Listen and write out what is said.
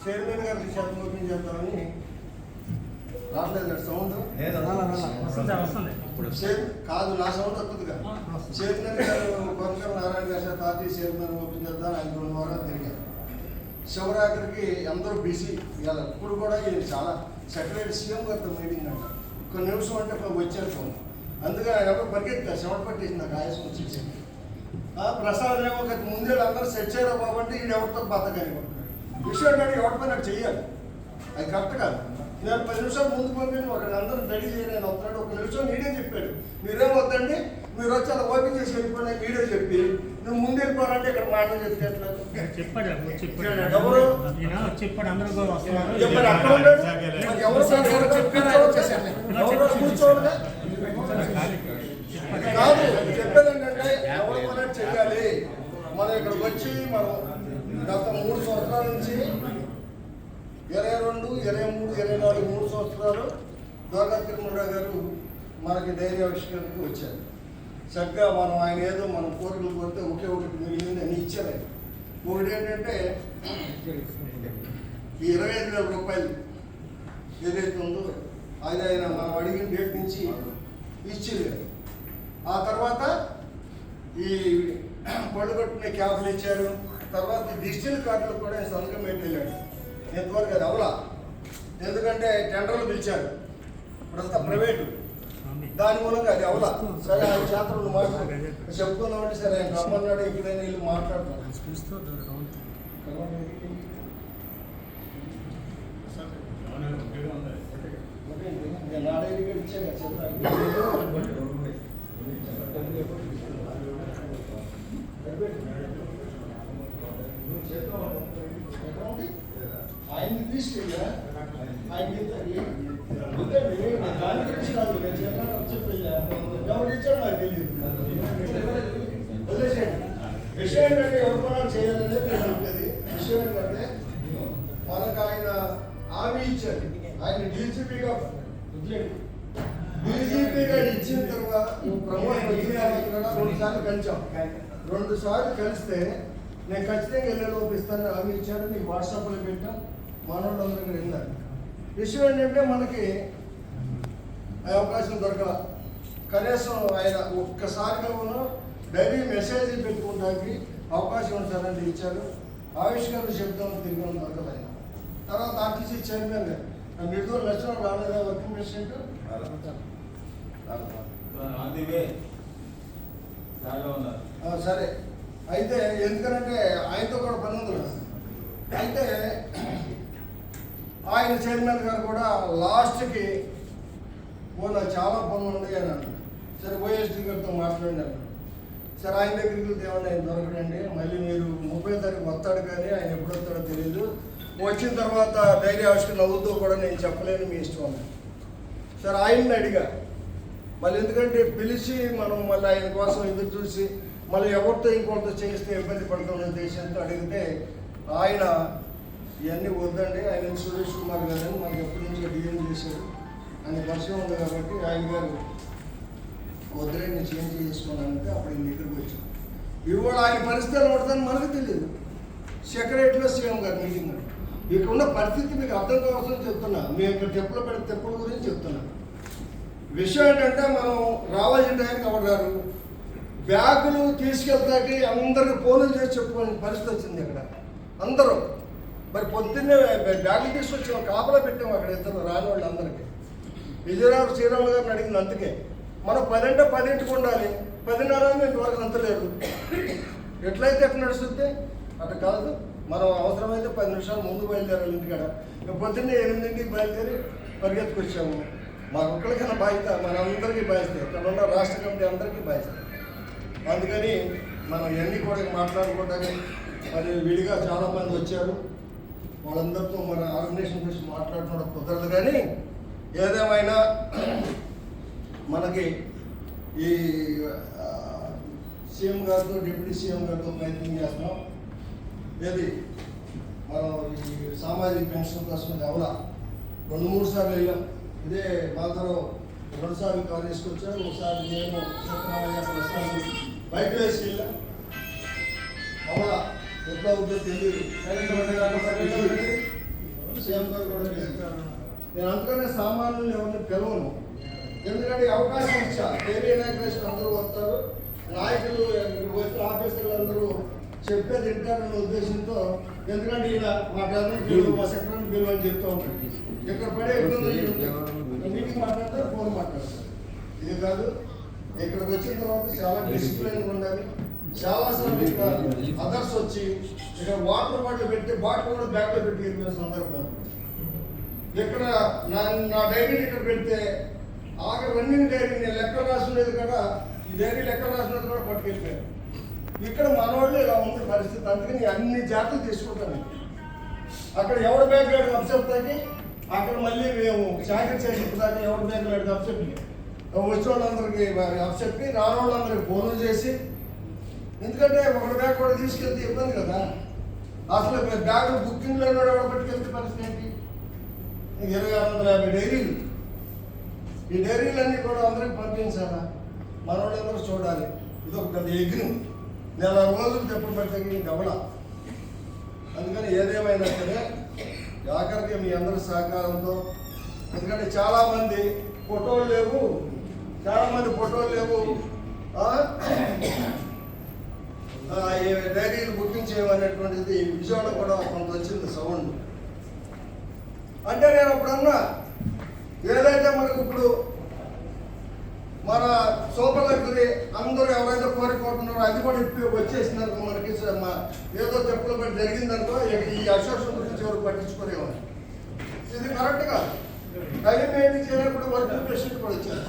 Chairman గారికి శాతం open చేద్దామని రావట్లేదు సౌండ్ కాదు, నా సౌండ్ వస్తుంది కదా. చైర్మన్ గారు కొనకర నారాయణ గారు పార్టీ చైర్మన్ ఓపెన్ చేద్దాం 5 వారాలు తిరిగారు. శివరాత్రికి అందరూ బిజీ ఇవాళ. ఇప్పుడు కూడా చాలా సెక్రటరీ సీఎం గారితో మీటింగ్ అంట. కొన్ని నిమిషం అంటే వచ్చారు. అందుకే ఆయన ఎవరు పరిగెత్తారు, చెమట పట్టేసింది నాకు ఆయాసం వచ్చేసి. ప్రసాద్ ఏమో ముందే అందరూ సెట్ చేయరా బాబు అంటే ఈయన ఎవరితో బతకని విషయం ఏంటంటే ఎవరి పని నాకు చెయ్యాలి, అది కరెక్ట్ కాదు. నేను 10 నిమిషాలు ముందు పంపిణీ ఒక అందరూ రెడీ చేయని వస్తున్నాడు. 1 నిమిషం మీడియా చెప్పాడు, మీరేం వద్దండి మీరు వచ్చి అలా ఓపెన్ చేసి వెళ్ళిపోయినా మీడియా చెప్పి నువ్వు ముందు వెళ్ళిపోవాలంటే ఇక్కడ మాటలు చెప్తే ఎట్లా చెప్పాడు. ఎవరు చెప్పాడు, అందరూ చెప్పాడు. అక్కడ ఉన్నాడు ఎవరు కూర్చోవాలి కాదు. చెప్పేది ఏంటంటే ఎవరు మనం చెయ్యాలి. మనం ఇక్కడికి వచ్చి మనం గత 3 సంవత్సరాల నుంచి 22, 23, 24 3 సంవత్సరాలు దొరగా తిరుమలరావు గారు మనకి ధైర్యావిష్కరణకు వచ్చారు. చక్కగా మనం ఆయన ఏదో మనం కోరికలు కోరితే ఒకే ఒకటి మిగిలింది అని ఇచ్చారు. ఒకటి ఏంటంటే ఈ 25,000 రూపాయలు ఏదైతే ఉందో అది ఆయన మనం అడిగిన డేట్ నుంచి ఇచ్చేది. ఆ తర్వాత ఈ పళ్ళు కట్టుకునే క్యాబ్లు ఇచ్చారు. తర్వాత డిజిటల్ కార్డులకు కూడా ఆయన సంతకం పెట్టి వెళ్ళాడు. ఎంతవరకు అది అవలా, ఎందుకంటే టెండర్లు పిలిచారు, ఇప్పుడంతా ప్రైవేటు, దాని మూలంగా అది అవలా. సరే ఆయన చేతలు మాట్లాడు చెప్పుకుందామంటే సరే ఆయన రమ్మన్నాడు, ఎప్పుడైనా వీళ్ళు మాట్లాడుతున్నాడు. నా డైరీ కూడా ఇచ్చాను ఆయన్ని తీసుకెళ్ళా. ఆయన ఎవరు ఇచ్చాడు నాకు తెలియదు. వదిలేసేయండి. విషయం ఏంటంటే ఎవరు పనులు చేయాలనేది నేను చెప్పేది. విషయం ఏంటంటే మనకు ఆయన హామీ ఇచ్చాడు. ఆయన డీజీపీగా ఇచ్చిన తర్వాత నువ్వు ప్రమోషన్ వచ్చిన తర్వాత 2 సార్లు కలిసాం. 2 సార్లు కలిస్తే నేను ఖచ్చితంగా వెళ్ళే లోపిస్తానని హామీ ఇచ్చాడు. మీకు వాట్సాప్లో పెట్టాం, మనోళ్ళందరూ వెళ్ళారు. విషయం ఏంటంటే మనకి అవకాశం దొరకల. కనీసం ఆయన ఒక్కసారిగా మనం డైలీ మెసేజ్ పెట్టుకోవడానికి అవకాశం ఉంటుందని ఇచ్చారు. ఆవిష్కరణ చెప్తామని తిరిగి దొరకదు ఆయన. తర్వాత ఆర్టీసీ చైర్మన్ గారు నిర్దోళ లక్షణం రాలేదా వర్కింగ్ ప్రెసిడెంట్ సరే. అయితే ఎందుకంటే ఆయనతో కూడా పని ఉంది. అయితే ఆయన చైర్మన్ గారు కూడా లాస్ట్కి నాకు చాలా పనులు ఉన్నాయి అని అన్నాడు. సరే ఓఎస్డీ గారితో మాట్లాడినాను. సరే ఆయన దగ్గరికి తేవండి, ఆయన దొరకడండి. మళ్ళీ మీరు 30వ తారీఖు వస్తాడు, కానీ ఆయన ఎప్పుడు వస్తాడో తెలియదు. వచ్చిన తర్వాత ధైర్య ఆవిష్కరణ అవుతూ కూడా నేను చెప్పలేను, మీ ఇష్టం అన్నాడు. సరే ఆయన్ని అడిగా మళ్ళీ, ఎందుకంటే పిలిచి మనం మళ్ళీ ఆయన కోసం ఎదురు చూసి మళ్ళీ ఎవరితో ఇంకొకరితో చేస్తే ఇబ్బంది పడుతున్న ఉద్దేశంతో అడిగితే ఆయన ఇవన్నీ వద్దండి, ఆయన సురేష్ కుమార్ గారు మనకి ఎప్పటి నుంచో డిఎం చేశారు అని పరిచయం ఉంది కాబట్టి ఆయన గారు వద్దులే నేను చేంజ్ చేసుకున్నానంటే అప్పుడు ఈయన దగ్గరికి వచ్చాను. ఇవాళ ఆయన పరిస్థితులు పడతాను మనకు తెలియదు. సెక్రటరీలో సీఎం గారు మీటింగ్ అని ఇక్కడ ఉన్న పరిస్థితి మీకు అర్థం కావాల్సిన చెప్తున్నా. మేము ఇక్కడ తెప్పులు పడిన తెప్పుల గురించి చెప్తున్నాను. విషయం ఏంటంటే మనం రావాల్సిన టైంకి ఎవరు రారు. బ్యాగులు తీసుకెళ్తాకి అందరికి ఫోన్లు చేసి చెప్పుకునే పరిస్థితి వచ్చింది ఇక్కడ అందరూ. మరి పొద్దున్నే బ్యాగులు తీసుకొచ్చాం, కాపలా పెట్టాము అక్కడ ఇద్దరు రాని వాళ్ళు అందరికీ. విజయరావు శ్రీరాములు గారిని అడిగింది. అందుకే మనం 10 అంటే 10ంటికి ఉండాలి, 10:30 ఇంతవరకు అంతలేదు. ఎట్లయితే ఎట్లా నడుస్తుంది అట్లా కాదు. మనం అవసరమైతే 10 నిమిషాలు ముందు బయలుదేరాలి ఇంటికాడ. పొద్దున్నే 8ంటికి బయలుదేరి పరిగెత్తుకొచ్చాము. మాకు ఒక్కరికైనా బాధ్యత, మనందరికీ బాధ్యత, ఇక్కడ ఉన్న రాష్ట్ర కమిటీ అందరికీ బాధ్యత. అందుకని మనం ఇవన్నీ కూడా మాట్లాడుకోవడానికి మరి విడిగా చాలామంది వచ్చారు. వాళ్ళందరితో మన ఆర్గనైజేషన్ గురించి మాట్లాడుకోవడం కుదరదు. కానీ ఏదేమైనా మనకి ఈ సీఎం గారితో డిప్యూటీ సీఎం గారితో ప్రయత్నం చేస్తున్నాం. ఏది మనం ఈ సామాజిక పెన్షన్ కోసం ఎవరా 2-3 సార్లు వెళ్ళాం. ఇదే మాతో 2 సార్లు కవర్ చేసుకొచ్చారు. ఒకసారి నేను ప్రస్తుతం బయట వేసి వెళ్ళాం. అవునా ఎట్లా ఉందో తెలియదు. సీఎం గారు కూడా చెప్పారు. నేను అందుకనే సామాన్యులు ఎవరిని పిలవను, ఎందుకంటే ఈ అవకాశం ఇచ్చా. డైరీ ఇనాగ్రేషన్ అందరూ వస్తారు, నాయకులు వచ్చిన ఆఫీసర్లు అందరూ చెప్పేది వింటారనే ఉద్దేశంతో. ఎందుకంటే ఈయన మా గవర్నమెంట్ బిల్లు, మా సెక్రటరీ బిల్లు అని చెప్తూ ఉంటాడు. ఇక్కడ పడే మీటింగ్ మాట్లాడతారు, ఫోన్ మాట్లాడతారు. ఇది కాదు, ఇక్కడికి వచ్చిన తర్వాత చాలా డిసిప్లిన్ ఉండాలి. చాలాసార్లు ఇక్కడ అదర్స్ వచ్చి ఇక్కడ వాటర్ బాటిల్ పెట్టి బాటిల్ కూడా బ్యాగ్లో పెట్టి వెళ్ళిన సందర్భం. ఇక్కడ నా డైరీని ఇక్కడ పెడితే ఆఖరి రన్నింగ్ డైరీ నేను లెక్కలు రాసుకునేది కదా, ఈ డైరీ లెక్కలు రాసుకునేది కూడా పట్టుకెళ్ళిపోయాను. ఇక్కడ మనవాళ్ళు ఇలా ఉంది పరిస్థితి. అందుకని అన్ని జాగ్రత్తలు తీసుకుంటాను. అక్కడ ఎవరి బ్యాగ్ లేడు అప్సెప్తాకి, అక్కడ మళ్ళీ మేము చాకరీ చేసేదాకా ఎవరి బ్యాగ్ లేడు అప్సెప్కి వచ్చిన వాళ్ళందరికీ అప్సెప్కి, రాని వాళ్ళందరికీ ఫోన్లు చేసి. ఎందుకంటే ఒకటి బ్యాగ్ కూడా తీసుకెళ్తే ఇబ్బంది కదా. అసలు బ్యాగ్ బుకింగ్ లేని వాడు ఎవరు పట్టుకెళ్తే పరిస్థితి ఏంటి? 2650 డైరీలు, ఈ డైరీలన్నీ కూడా అందరికి పంపించాలా, మనోళ్ళందరూ చూడాలి. ఇది ఒక పెద్ద యజ్ఞం, నెల రోజులు తెప్పుడు పెట్టే గమల. అందుకని ఏదేమైనా సరే ఆఖరికి మీ అందరి సహకారంతో, ఎందుకంటే చాలామంది ఫోటోలు లేవు, డైరీలు బుకింగ్ చేయమనేటువంటిది విజయవాడ కూడా కొంత వచ్చింది సౌండ్. అంటే నేను అప్పుడన్నా ఏదైతే మనకు ఇప్పుడు మన సూపర్ లగ్జరీ అందరూ ఎవరైతే కోరుకుంటున్నారో అది కూడా ఇప్పుడు వచ్చేసిందనుకో, మనకి ఏదో చెప్పులు పట్టి జరిగిందనుకో, ఈ అసోసియేషన్ గురించి ఎవరు పట్టించుకునేవారు. ఇది కరెక్ట్ కాదు. టైం ఏంటి చేయనప్పుడు వర్క్ పేషెంట్ కూడా వచ్చారు.